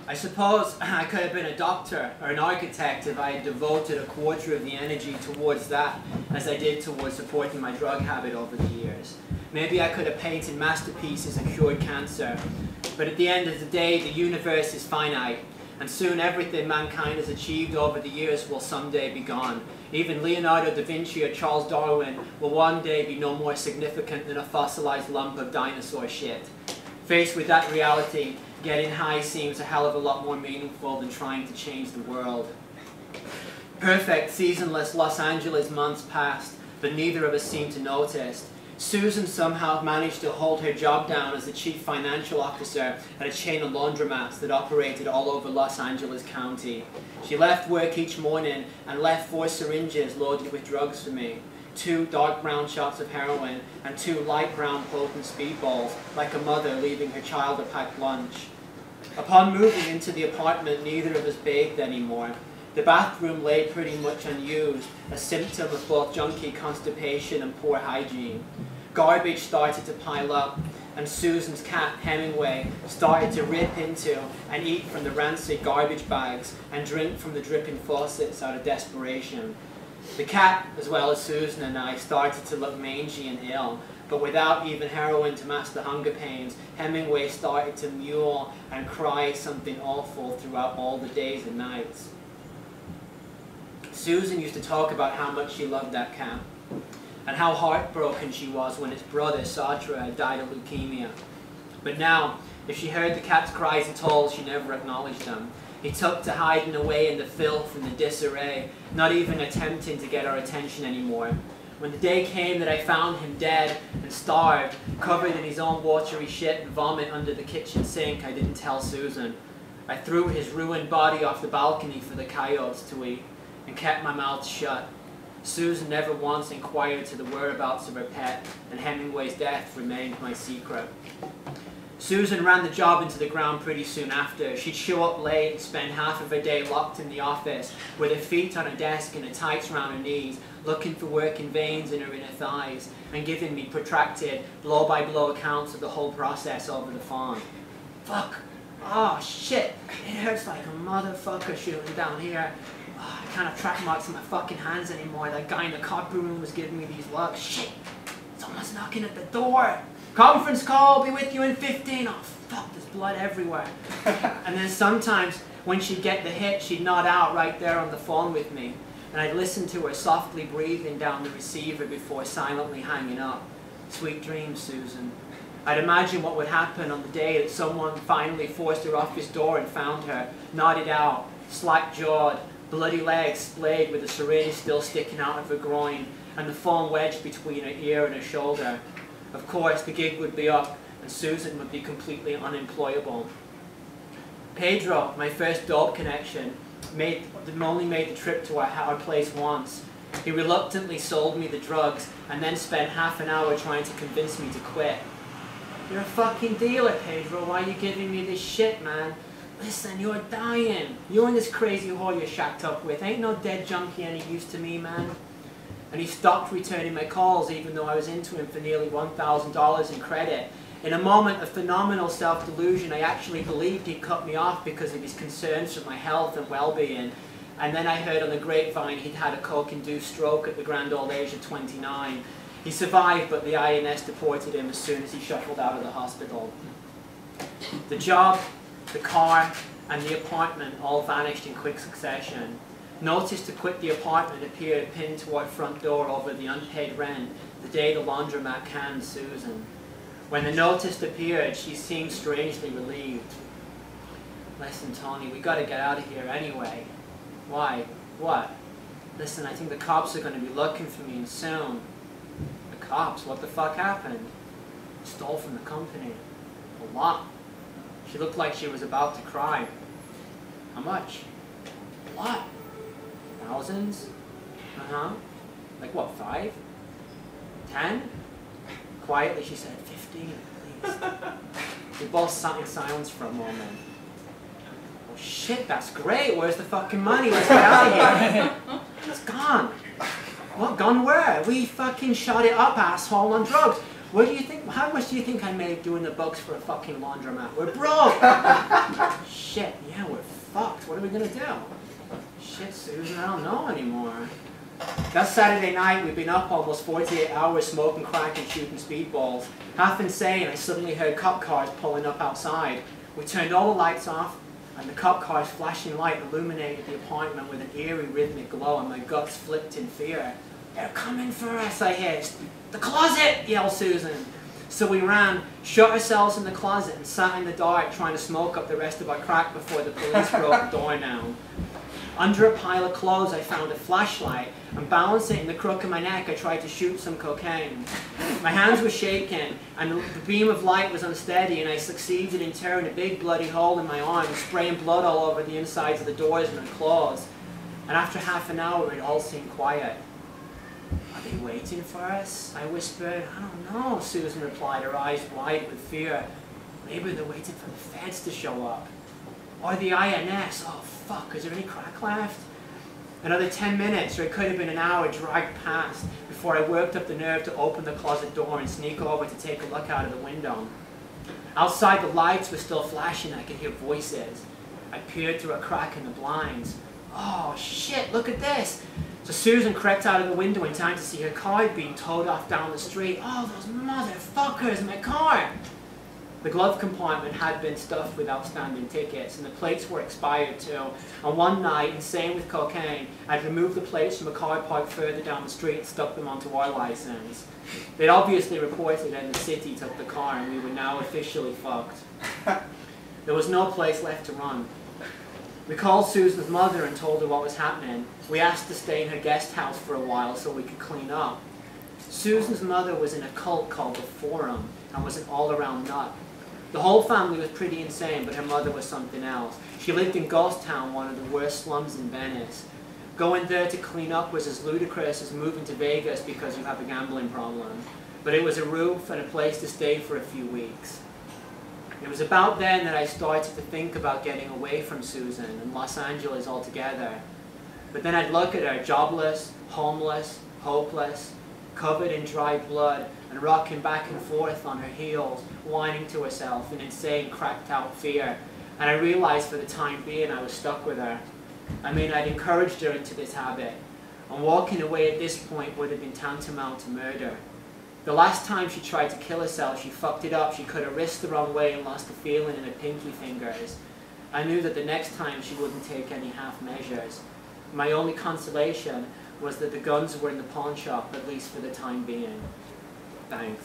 I suppose I could have been a doctor or an architect if I had devoted a quarter of the energy towards that as I did towards supporting my drug habit over the years. Maybe I could have painted masterpieces and cured cancer, but at the end of the day, the universe is finite, and soon everything mankind has achieved over the years will someday be gone. Even Leonardo da Vinci or Charles Darwin will one day be no more significant than a fossilized lump of dinosaur shit. Faced with that reality, getting high seems a hell of a lot more meaningful than trying to change the world. Perfect, seasonless Los Angeles months passed, but neither of us seemed to notice. Susan somehow managed to hold her job down as the chief financial officer at a chain of laundromats that operated all over Los Angeles County. She left work each morning and left 4 syringes loaded with drugs for me. 2 dark brown shots of heroin and 2 light brown potent speedballs, like a mother leaving her child a packed lunch. Upon moving into the apartment, neither of us bathed anymore. The bathroom lay pretty much unused, a symptom of both junkie constipation and poor hygiene. Garbage started to pile up, and Susan's cat, Hemingway, started to rip into and eat from the rancid garbage bags and drink from the dripping faucets out of desperation. The cat, as well as Susan and I, started to look mangy and ill, but without even heroin to mask the hunger pains, Hemingway started to mewl and cry something awful throughout all the days and nights. Susan used to talk about how much she loved that cat, and how heartbroken she was when its brother, Sartre, had died of leukemia. But now, if she heard the cat's cries at all, she never acknowledged them. He took to hiding away in the filth and the disarray, not even attempting to get our attention anymore. When the day came that I found him dead and starved, covered in his own watery shit and vomit under the kitchen sink, I didn't tell Susan. I threw his ruined body off the balcony for the coyotes to eat, and kept my mouth shut. Susan never once inquired to the whereabouts of her pet, and Hemingway's death remained my secret. Susan ran the job into the ground pretty soon after. She'd show up late and spend half of her day locked in the office, with her feet on her desk and her tights around her knees, looking for working veins in her inner thighs, and giving me protracted, blow-by-blow accounts of the whole process over the phone. Fuck. Oh, shit. It hurts like a motherfucker shooting down here. Oh, I can't have track marks in my fucking hands anymore. That guy in the copy room was giving me these looks. Shit. Someone's knocking at the door. Conference call, be with you in 15. Oh, fuck, there's blood everywhere. And then sometimes, when she'd get the hit, she'd nod out right there on the phone with me. And I'd listen to her softly breathing down the receiver before silently hanging up. Sweet dreams, Susan. I'd imagine what would happen on the day that someone finally forced her office door and found her, nodded out, slack-jawed, bloody legs splayed with a syringe still sticking out of her groin, and the phone wedged between her ear and her shoulder. Of course, the gig would be up, and Susan would be completely unemployable. Pedro, my first dope connection, only made the trip to our place once. He reluctantly sold me the drugs, and then spent half an hour trying to convince me to quit. You're a fucking dealer, Pedro. Why are you giving me this shit, man? Listen, you're dying. You and this crazy whore you're shacked up with ain't no dead junkie any use to me, man. And he stopped returning my calls even though I was into him for nearly $1,000 in credit. In a moment of phenomenal self-delusion, I actually believed he'd cut me off because of his concerns for my health and well-being. And then I heard on the grapevine he'd had a coke-induced stroke at the grand old age of 29. He survived, but the INS deported him as soon as he shuffled out of the hospital. The job, the car, and the apartment all vanished in quick succession. Notice to quit the apartment appeared pinned to our front door over the unpaid rent the day the laundromat canned Susan. When the notice appeared, she seemed strangely relieved. Listen, Tony, we gotta get out of here anyway. Why? What? Listen, I think the cops are gonna be looking for me soon. The cops? What the fuck happened? Stole from the company. A lot. She looked like she was about to cry. How much? A lot. Thousands? Uh-huh. Like what, 5? 10? Quietly she said, 15 at least. We both sat in silence for a moment. Oh shit, that's great. Where's the fucking money? Let's get out of here. It's gone. What, gone where? We fucking shot it up, asshole, on drugs. What do you think? How much do you think I made doing the books for a fucking laundromat? We're broke. Shit, yeah, we going to do? Shit, Susan, I don't know anymore. That Saturday night, we'd been up almost 48 hours smoking crack and shooting speedballs. Half insane, I suddenly heard cop cars pulling up outside. We turned all the lights off, and the cop car's flashing light illuminated the apartment with an eerie rhythmic glow, and my guts flipped in fear. They're coming for us, I hissed. The closet, yelled Susan. So we ran, shut ourselves in the closet, and sat in the dark trying to smoke up the rest of our crack before the police broke the door down. Under a pile of clothes, I found a flashlight, and balancing it in the crook of my neck, I tried to shoot some cocaine. My hands were shaking, and the beam of light was unsteady, and I succeeded in tearing a big bloody hole in my arm and spraying blood all over the insides of the doors and the claws. And after half an hour, it all seemed quiet. Are they waiting for us? I whispered. I don't know, Susan replied, her eyes wide with fear. Maybe they're waiting for the feds to show up. Or the INS. Oh, fuck, is there any crack left? Another 10 minutes, or it could have been an hour, dragged past before I worked up the nerve to open the closet door and sneak over to take a look out of the window. Outside, the lights were still flashing, and I could hear voices. I peered through a crack in the blinds. Oh, shit, look at this. So Susan crept out of the window in time to see her car being towed off down the street. Oh, those motherfuckers, my car! The glove compartment had been stuffed with outstanding tickets, and the plates were expired too. On one night, insane with cocaine, I'd removed the plates from a car parked further down the street and stuck them onto our license. They'd obviously reported and the city took the car, and we were now officially fucked. There was no place left to run. We called Susan's mother and told her what was happening. We asked to stay in her guest house for a while so we could clean up. Susan's mother was in a cult called the Forum and was an all-around nut. The whole family was pretty insane, but her mother was something else. She lived in Ghost Town, one of the worst slums in Venice. Going there to clean up was as ludicrous as moving to Vegas because you have a gambling problem. But it was a roof and a place to stay for a few weeks. It was about then that I started to think about getting away from Susan and Los Angeles altogether. But then I'd look at her, jobless, homeless, hopeless, covered in dry blood, and rocking back and forth on her heels, whining to herself in insane, cracked-out fear. And I realized for the time being I was stuck with her. I mean, I'd encouraged her into this habit, and walking away at this point would have been tantamount to murder. The last time she tried to kill herself, she fucked it up. She cut her wrist the wrong way and lost the feeling in her pinky fingers. I knew that the next time she wouldn't take any half measures. My only consolation was that the guns were in the pawn shop, at least for the time being. Thanks.